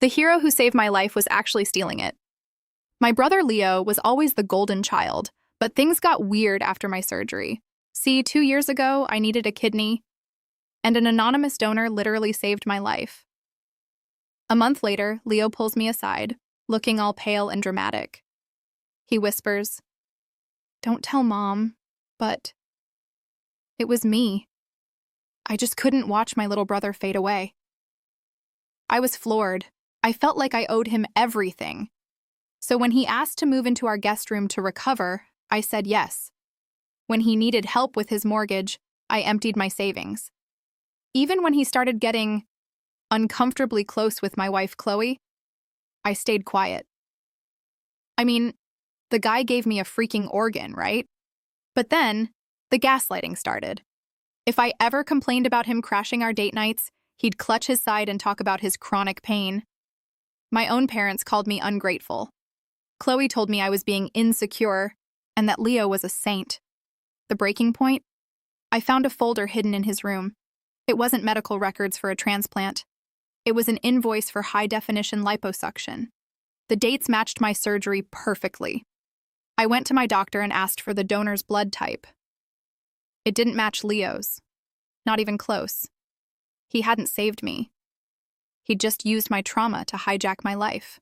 The hero who saved my life was actually stealing it. My brother Leo was always the golden child, but things got weird after my surgery. See, 2 years ago, I needed a kidney, and an anonymous donor literally saved my life. A month later, Leo pulls me aside, looking all pale and dramatic. He whispers, "Don't tell Mom, but it was me. I just couldn't watch my little brother fade away." I was floored. I felt like I owed him everything. So when he asked to move into our guest room to recover, I said yes. When he needed help with his mortgage, I emptied my savings. Even when he started getting uncomfortably close with my wife, Chloe, I stayed quiet. I mean, the guy gave me a freaking organ, right? But then, the gaslighting started. If I ever complained about him crashing our date nights, he'd clutch his side and talk about his chronic pain. My own parents called me ungrateful. Chloe told me I was being insecure and that Leo was a saint. The breaking point? I found a folder hidden in his room. It wasn't medical records for a transplant. It was an invoice for high-definition liposuction. The dates matched my surgery perfectly. I went to my doctor and asked for the donor's blood type. It didn't match Leo's. Not even close. He hadn't saved me. He'd just used my trauma to hijack my life.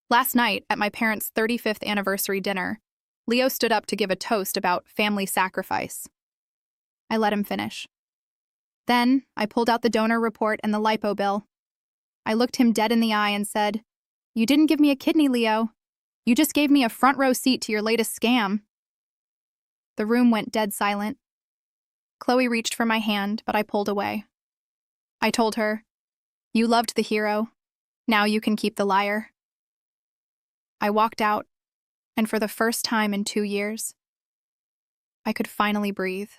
Last night, at my parents' 35th anniversary dinner, Leo stood up to give a toast about family sacrifice. I let him finish. Then, I pulled out the donor report and the lipo bill. I looked him dead in the eye and said, "You didn't give me a kidney, Leo. You just gave me a front row seat to your latest scam." The room went dead silent. Chloe reached for my hand, but I pulled away. I told her, "You loved the hero. Now you can keep the liar." I walked out, and for the first time in 2 years, I could finally breathe.